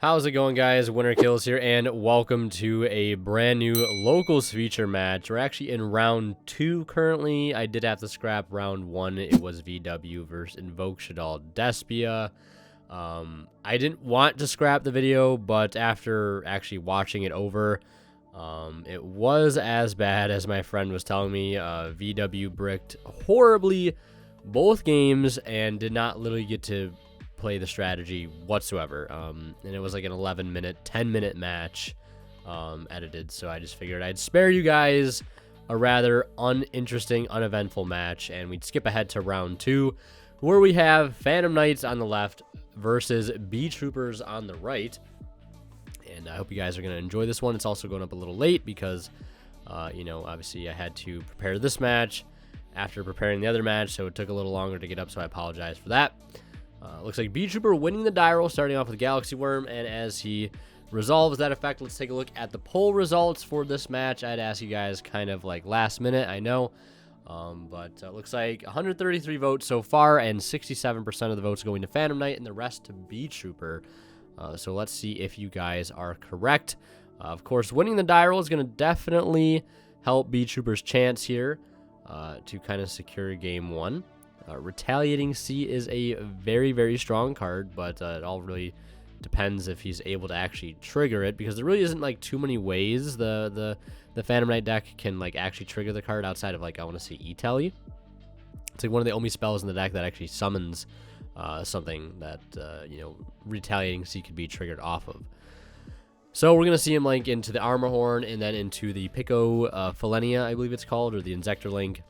How's it going, guys? Winner Kills here, and welcome to a brand new locals feature match. We're actually in round 2 currently. I did have to scrap round 1. It was VW versus Invoke Shadal Despia. I didn't want to scrap the video, but after actually watching it over, it was as bad as my friend was telling me. VW bricked horribly both games and did not literally get to play the strategy whatsoever, and it was like an 10-minute match edited, so I just figured I'd spare you guys a rather uninteresting, uneventful match, and we'd skip ahead to round 2, where we have Phantom Knights on the left versus Beetroopers on the right. And I hope you guys are going to enjoy this one. It's also going up a little late because obviously I had to prepare this match after preparing the other match, so it took a little longer to get up, so I apologize for that. Looks like Beetrooper winning the die roll, starting off with Galaxy Worm, and as he resolves that effect, let's take a look at the poll results for this match. I'd ask you guys kind of like last minute, I know, but looks like 133 votes so far, and 67% of the votes going to Phantom Knight, and the rest to Beetrooper. So let's see if you guys are correct. Of course, winning the die roll is going to definitely help Beetrooper's chance here to kind of secure game 1. Retaliating C is a very, very strong card, but it all really depends if he's able to actually trigger it, because there really isn't like too many ways the Phantom Knight deck can like actually trigger the card outside of like, I want to say, E-Tally. It's like one of the only spells in the deck that actually summons something that Retaliating C could be triggered off of. So we're gonna see him link into the Armor Horn and then into the Pico Philenia, I believe it's called, or the Insector link,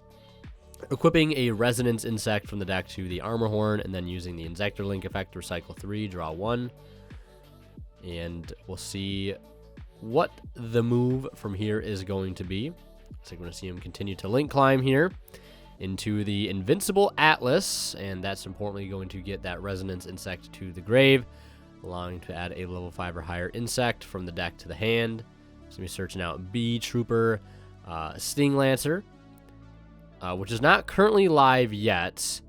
equipping a Resonance Insect from the deck to the Armor Horn, and then using the Insector link effect to recycle 3, draw 1. And we'll see what the move from here is going to be. So we're going to see him continue to link climb here into the Invincible Atlas, and that's importantly going to get that Resonance Insect to the grave, allowing to add a level 5 or higher insect from the deck to the hand. So we're searching out Beetrooper, Sting Lancer, which is not currently live yet,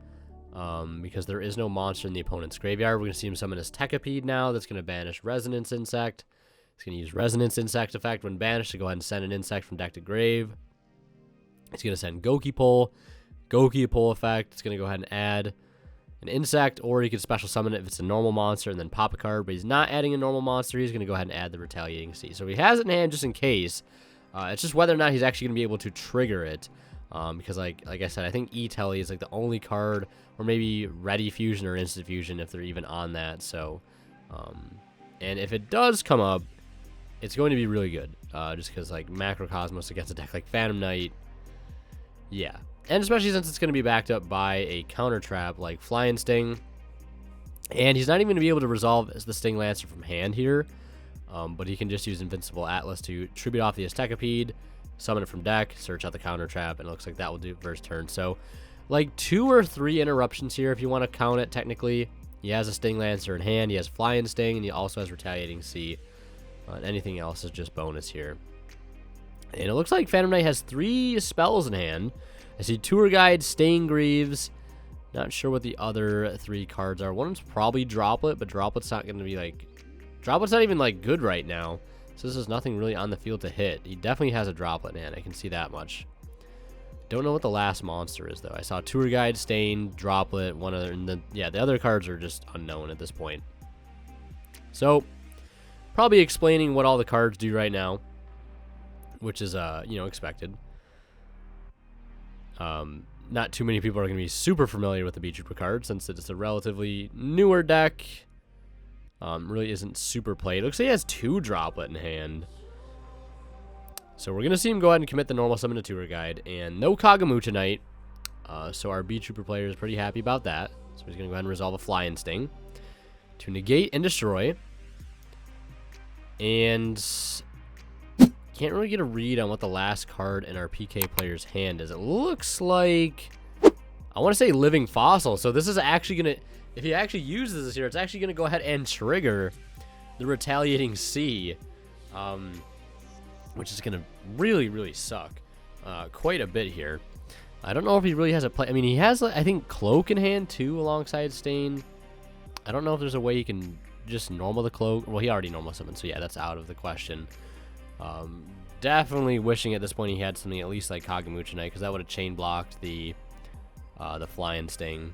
because there is no monster in the opponent's graveyard. We're going to see him summon his Tekapede now. That's going to banish Resonance Insect. He's going to use Resonance Insect effect when banished to go ahead and send an insect from deck to grave. He's going to send Goki Pull effect. It's going to go ahead and add an insect, or he could special summon it if it's a normal monster and then pop a card, but he's not adding a normal monster. He's going to go ahead and add the Retaliating C. So he has it in hand just in case. It's just whether or not he's actually going to be able to trigger it. Because like I said, I think E-Telly is like the only card, or maybe Ready Fusion or Instant Fusion if they're even on that. So, and if it does come up, it's going to be really good. Just because like Macrocosmos against a deck like Phantom Knight, yeah, and especially since it's going to be backed up by a counter trap like Flying Sting, and he's not even going to be able to resolve the Sting Lancer from hand here, but he can just use Invincible Atlas to tribute off the Tekapede, summon it from deck, search out the counter trap, and it looks like that will do first turn. So like 2 or 3 interruptions here if you want to count it technically. He has a Sting Lancer in hand, he has Flying Sting, and he also has Retaliating C. And anything else is just bonus here. And it looks like Phantom Knight has 3 spells in hand. I see Tour Guide, Stain Greaves. Not sure what the other 3 cards are. One's probably Droplet, but Droplet's not going to be like... Droplet's not even like good right now. So this is nothing really on the field to hit. He definitely has a Droplet in hand. I can see that much. Don't know what the last monster is, though. I saw Tour Guide, Stain, Droplet, one other, and then, yeah, the other cards are just unknown at this point. So, probably explaining what all the cards do right now, which is, expected. Not too many people are going to be super familiar with the Beetrooper card, since it's a relatively newer deck. Really isn't super played. Looks like he has 2 Droplet in hand. So we're going to see him go ahead and commit the normal summon to Tour Guide. And no Kagamu tonight. So our Beetrooper player is pretty happy about that. So he's going to go ahead and resolve a Flying Sting to negate and destroy. And can't really get a read on what the last card in our PK player's hand is. It looks like, I want to say Living Fossil. So this is actually going to... If he actually uses this here, it's actually going to go ahead and trigger the Retaliating C, which is going to really, really suck quite a bit here. I don't know if he really has a play. I mean, he has, I think, Cloak in hand, too, alongside Stain. I don't know if there's a way he can just normal the cloak. Well, he already normal summoned, so yeah, that's out of the question. Definitely wishing at this point he had something at least like Kagamucha Knight, because that would have chain blocked the Flying Sting,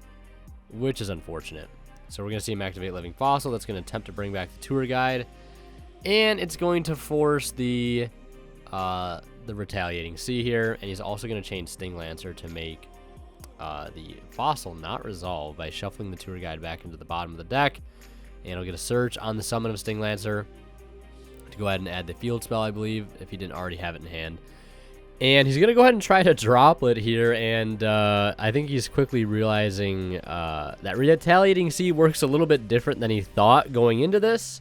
which is unfortunate. So we're going to see him activate Living Fossil. That's going to attempt to bring back the Tour Guide. And it's going to force the Retaliating Sea here. And he's also going to chain Sting Lancer to make the Fossil not resolve by shuffling the Tour Guide back into the bottom of the deck. And he'll get a search on the summon of Sting Lancer to go ahead and add the field spell, I believe, if he didn't already have it in hand. And he's going to go ahead and try to Droplet here, and I think he's quickly realizing that Retaliating Sea works a little bit different than he thought going into this,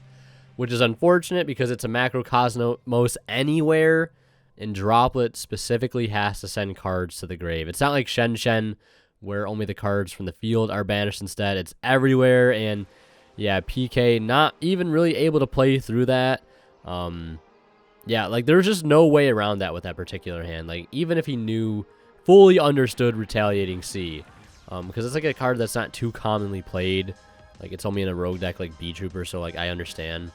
which is unfortunate because it's a Macrocosmos anywhere, and Droplet specifically has to send cards to the grave. It's not like Shen, where only the cards from the field are banished instead. It's everywhere, and yeah, PK not even really able to play through that. Yeah, like, there's just no way around that with that particular hand. Like, even if he fully understood Retaliating Sea, because it's like a card that's not too commonly played. Like, it's only in a rogue deck like Beetrooper, so, like, I understand.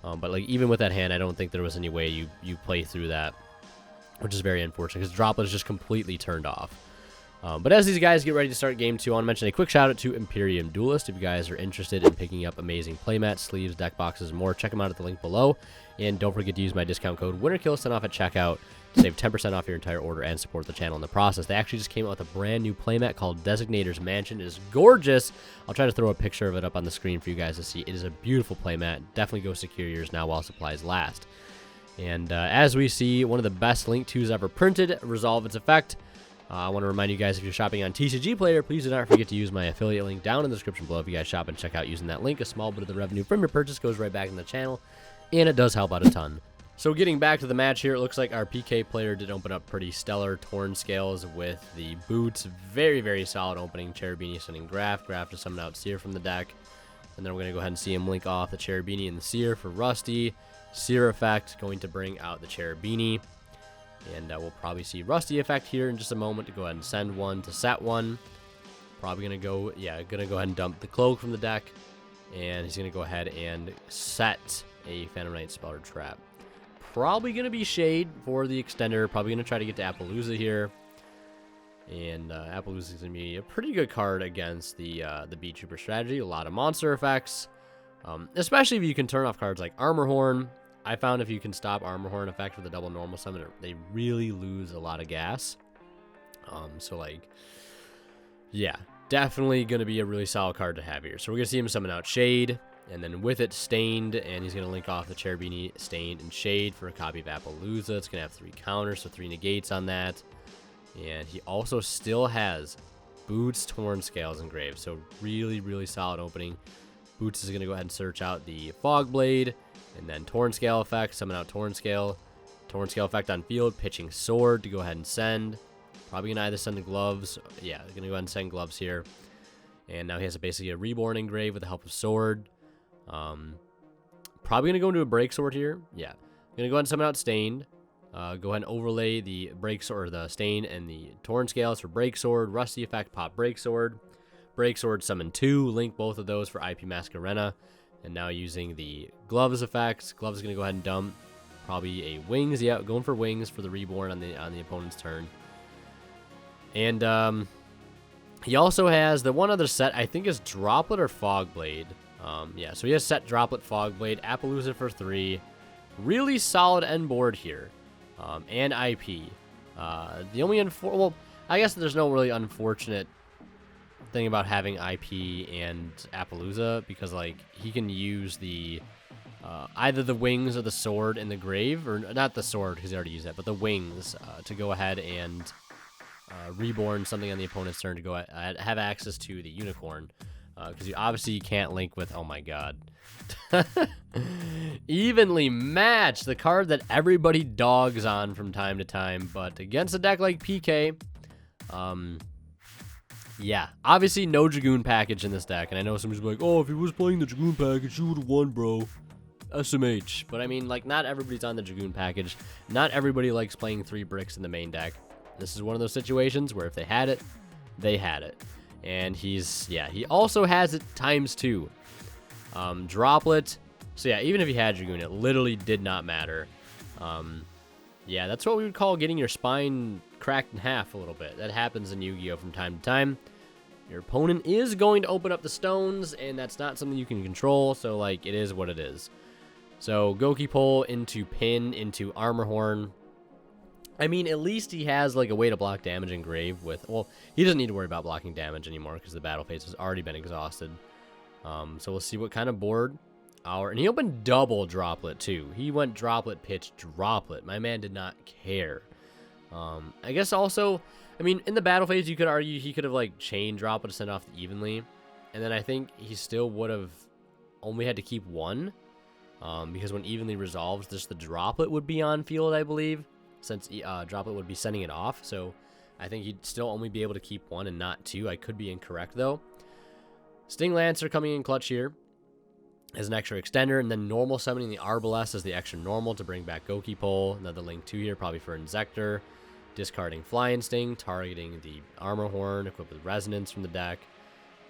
But, like, even with that hand, I don't think there was any way you play through that, which is very unfortunate, because Droplet is just completely turned off. But as these guys get ready to start Game 2, I want to mention a quick shout out to Imperium Duelist. If you guys are interested in picking up amazing playmats, sleeves, deck boxes, and more, check them out at the link below. And don't forget to use my discount code WinterKills10 off at checkout to save 10% off your entire order and support the channel in the process. They actually just came out with a brand new playmat called Designator's Mansion. It is gorgeous. I'll try to throw a picture of it up on the screen for you guys to see. It is a beautiful playmat. Definitely go secure yours now while supplies last. And as we see, one of the best Link 2s ever printed, resolve its effect. I want to remind you guys, if you're shopping on TCG Player, please do not forget to use my affiliate link down in the description below. If you guys shop and check out using that link, a small bit of the revenue from your purchase goes right back in the channel, and it does help out a ton. So getting back to the match here, it looks like our PK player did open up pretty stellar Torn Scales with the boots. Very, very solid opening. Cherubini sending Graf to summon out Seer from the deck. And then we're going to go ahead and see him link off the Cherubini and the Seer for Rusty. Seer effect going to bring out the Cherubini. And we'll probably see Rusty effect here in just a moment to go ahead and send one to set one. Probably going to go, going to go ahead and dump the Cloak from the deck. And he's going to go ahead and set a Phantom Knight Speller Trap. Probably going to be Shade for the extender. Probably going to try to get to Appaloosa here. And Appaloosa is going to be a pretty good card against the Beetrooper strategy. A lot of monster effects. Especially if you can turn off cards like Armor Horn. I found if you can stop Armor Horn effect with a double normal summon, they really lose a lot of gas. So, like, yeah, definitely going to be a really solid card to have here. So we're going to see him summon out Shade, and then with it Stained, and he's going to link off the Cherubini, Stained, and Shade for a copy of Appaloosa. It's going to have 3 counters, so 3 negates on that. And he also still has Boots, Torn Scales, and Grave. So really, really solid opening. Boots is going to go ahead and search out the Fog Blade, and then Torn Scale effect, summon out Torn Scale effect on field, pitching Sword to go ahead and send. Probably going to either send the Gloves. Yeah, going to go ahead and send Gloves here. And now he has basically a Reborn Engrave with the help of Sword. Probably going to go into a Break Sword here. Yeah. Going to go ahead and summon out Stained. Go ahead and overlay the Break Sword, or the Stain and the Torn Scales for Break Sword. Rusty effect, pop Break Sword. Break Sword, summon 2. Link both of those for IP Masquerena. And now using the Gloves effects. Gloves is going to go ahead and dump probably a Wings. Yeah, going for Wings for the Reborn on the opponent's turn. And he also has the one other set, I think is Droplet or Fog Blade. Yeah, so he has set Droplet, Fog Blade, Appaloosa for 3. Really solid end board here. And IP. The only well, I guess there's no really unfortunate thing about having IP and Appaloosa, because, like, he can use the either the Wings or the Sword in the grave, or not the Sword because he already used that, but the Wings to go ahead and Reborn something on the opponent's turn to go have access to the Unicorn, because you obviously can't link with, oh my god, Evenly Matched, the card that everybody dogs on from time to time, but against a deck like PK, yeah, obviously no Dragoon package in this deck, and I know somebody's like, oh, if he was playing the Dragoon package, he would have won, bro. SMH. But I mean, like, not everybody's on the Dragoon package. Not everybody likes playing 3 bricks in the main deck. This is one of those situations where if they had it, they had it. And he also has it ×2. Droplet. So yeah, even if he had Dragoon, it literally did not matter. Yeah, that's what we would call getting your spine cracked in half a little bit. That happens in Yu-Gi-Oh! From time to time. Your opponent is going to open up the stones, and that's not something you can control, so, like, it is what it is. So, Goki Pole into Pin into Armor Horn. I mean, at least he has, like, a way to block damage in Grave with... Well, he doesn't need to worry about blocking damage anymore because the battle phase has already been exhausted. So we'll see what kind of board... And he opened double Droplet, too. He went Droplet, Pitch, Droplet. My man did not care. I guess also... I mean, in the battle phase, you could argue he could have, like, chain Droplet to send off evenly. And then I think he still would have only had to keep one. Because when evenly resolves, just the Droplet would be on field, I believe. Since Droplet would be sending it off. So I think he'd still only be able to keep one and not two. I could be incorrect, though. Sting Lancer coming in clutch here as an extra extender. And then normal summoning the Arbalest as the extra normal to bring back Goki Pole. Another Link 2 here, probably for Inzektor. Discarding Flying Sting, targeting the Armor Horn, equipped with Resonance from the deck.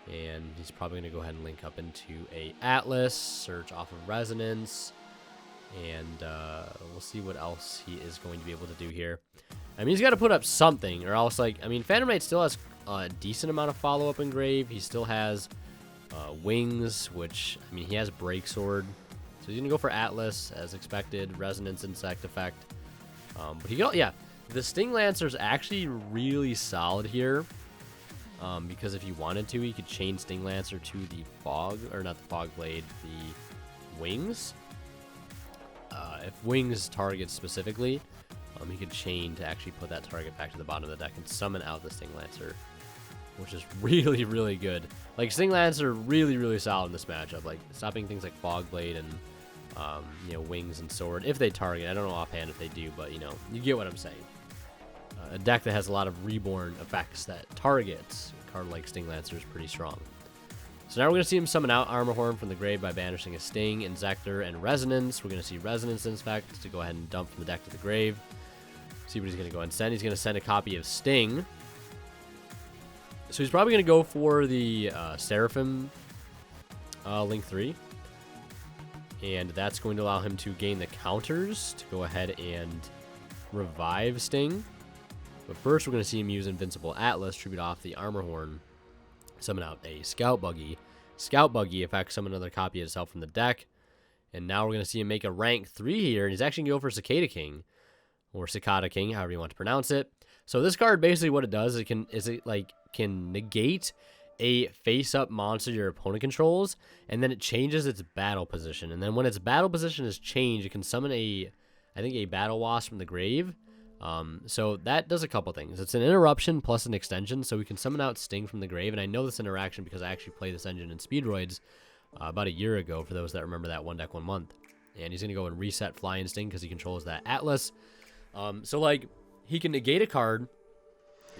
And he's probably going to go ahead and link up into a Atlas, search off of Resonance. And we'll see what else he is going to be able to do here. I mean, he's got to put up something, or else, like, I mean, Phantom Knight still has a decent amount of follow-up in Grave. He still has Wings, which, I mean, he has Break Sword. So he's going to go for Atlas, as expected, Resonance Insect effect. But he can, yeah, the Sting Lancer is actually really solid here. Because if he wanted to, he could chain Sting Lancer to the Fog, or not the Fog Blade, the Wings. If Wings targets specifically, he could chain to actually put that target back to the bottom of the deck and summon out the Sting Lancer, which is really, really good. Like, Sting Lancer really, really solid in this matchup, like stopping things like Fog Blade and you know, Wings and Sword if they target. I don't know offhand if they do, but you know, you get what I'm saying. A deck that has a lot of reborn effects that targets a card like Sting Lancer is pretty strong. So now we're going to see him summon out Armor Horn from the grave by banishing a Sting, Inzektor, and Resonance. We're going to see Resonance Inspect to go ahead and dump from the deck to the grave. See what he's going to go and send. He's going to send a copy of Sting. So he's probably going to go for the Seraphim Link 3. And that's going to allow him to gain the counters to go ahead and revive Sting. But first, we're going to see him use Invincible Atlas, tribute off the Armor Horn, summon out a Scout Buggy. Scout Buggy affects summon another copy of itself from the deck. And now we're going to see him make a rank 3 here, and he's actually going to go for Cicada King, or Cicada King, however you want to pronounce it. So this card, basically what it does, it can negate a face-up monster your opponent controls, and then it changes its battle position. And then when its battle position is changed, it can summon I think a Battle Wasp from the grave. So that does a couple things. It's an interruption plus an extension, so we can summon out Sting from the grave. And I know this interaction because I actually played this engine in Speedroids about a year ago, for those that remember that one deck 1 month. And he's going to go and reset Flying Sting because he controls that Atlas. So, like, he can negate a card,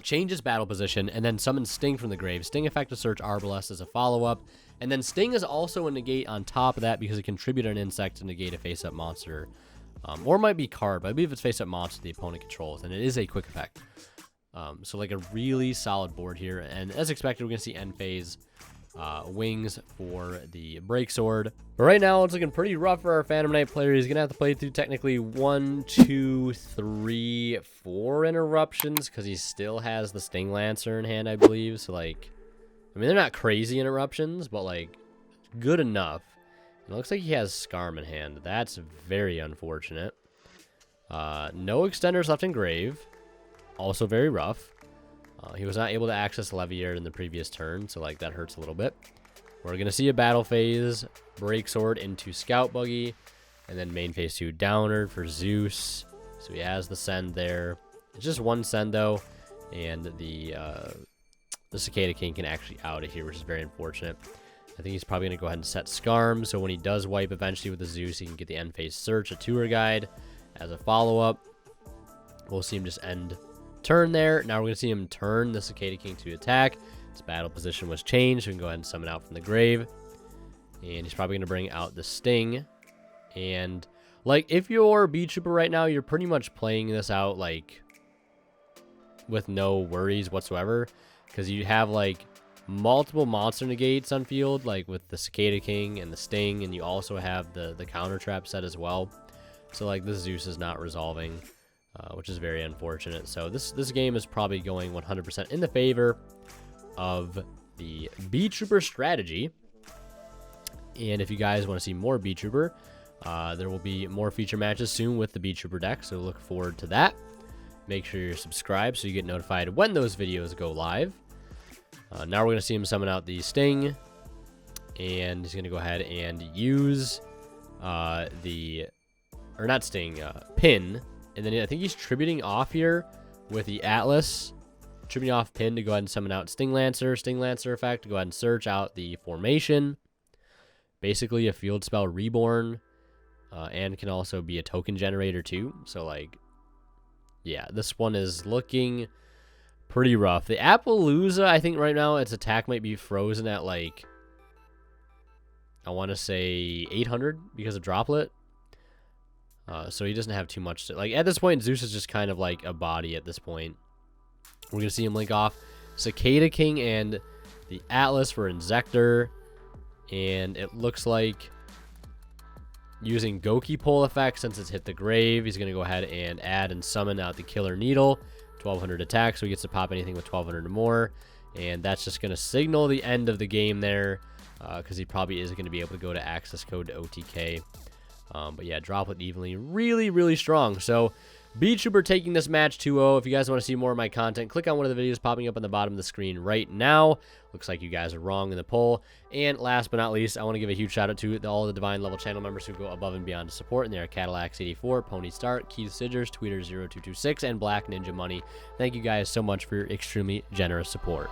change his battle position, and then summon Sting from the grave. Sting effective search Arbalest as a follow-up. And then Sting is also a negate on top of that because it contributed an insect to negate a face-up monster. Or it might be card, but I believe it's face-up monster the opponent controls, and it is a quick effect. So, like, a really solid board here. And as expected, we're going to see end phase Wings for the Break Sword. But right now, it's looking pretty rough for our Phantom Knight player. He's going to have to play through technically 1, 2, 3, 4 interruptions because he still has the Sting Lancer in hand, I believe. So, like, I mean, they're not crazy interruptions, but, like, good enough. It looks like he has Scarm in hand. That's very unfortunate. No extenders left in grave. Also very rough. He was not able to access Leviair in the previous turn, so like that hurts a little bit. We're going to see a battle phase. Break Sword into Scout Buggy. And then main phase 2 Downward for Zeus. So he has the send there. It's just one send though. And the Cicada King can actually out of here, which is very unfortunate. I think he's probably going to go ahead and set Scarm, so when he does wipe eventually with the Zeus, he can get the end phase search, a tour guide as a follow-up. We'll see him just end turn there. Now we're going to see him turn the Cicada King to attack. His battle position was changed, so we can go ahead and summon out from the grave. And he's probably going to bring out the Sting. And, like, if you're Beetrooper right now, you're pretty much playing this out, like, with no worries whatsoever. Because you have, like, multiple monster negates on field, like with the Cicada King and the Sting, and you also have the counter trap set as well. So like this Zeus is not resolving, which is very unfortunate. So this game is probably going 100% in the favor of the Beetrooper strategy. And if you guys want to see more Beetrooper, there will be more feature matches soon with the Beetrooper deck, so look forward to that. Make sure you're subscribed so you get notified when those videos go live. Now we're going to see him summon out the Sting, and he's going to go ahead and use Pin, and then I think he's tributing off here with the Atlas, tributing off Pin to go ahead and summon out Sting Lancer effect to go ahead and search out the formation. Basically a field spell reborn, and can also be a token generator too. So like, yeah, this one is looking pretty rough. The Appaloosa, I think right now its attack might be frozen at like, I want to say 800 because of Droplet. So he doesn't have too much to, like, at this point, Zeus is just kind of like a body at this point. We're going to see him link off Cicada King and the Atlas for Inzektor. And it looks like using Goki Pole effect, since it's hit the grave, he's going to go ahead and add and summon out the Killer Needle. 1200 attack, so he gets to pop anything with 1200 or more. And that's just going to signal the end of the game there, because he probably isn't going to be able to go to access code to OTK. But yeah, Droplet evenly, really, really strong. So Beetrooper taking this match 2-0. If you guys want to see more of my content, click on one of the videos popping up on the bottom of the screen right now. Looks like you guys are wrong in the poll. And last but not least, I want to give a huge shout out to all the Divine level channel members who go above and beyond to support. And they are Cadillacs84, Pony Start, Keith Sidgers, Tweeter0226, and Black Ninja Money. Thank you guys so much for your extremely generous support.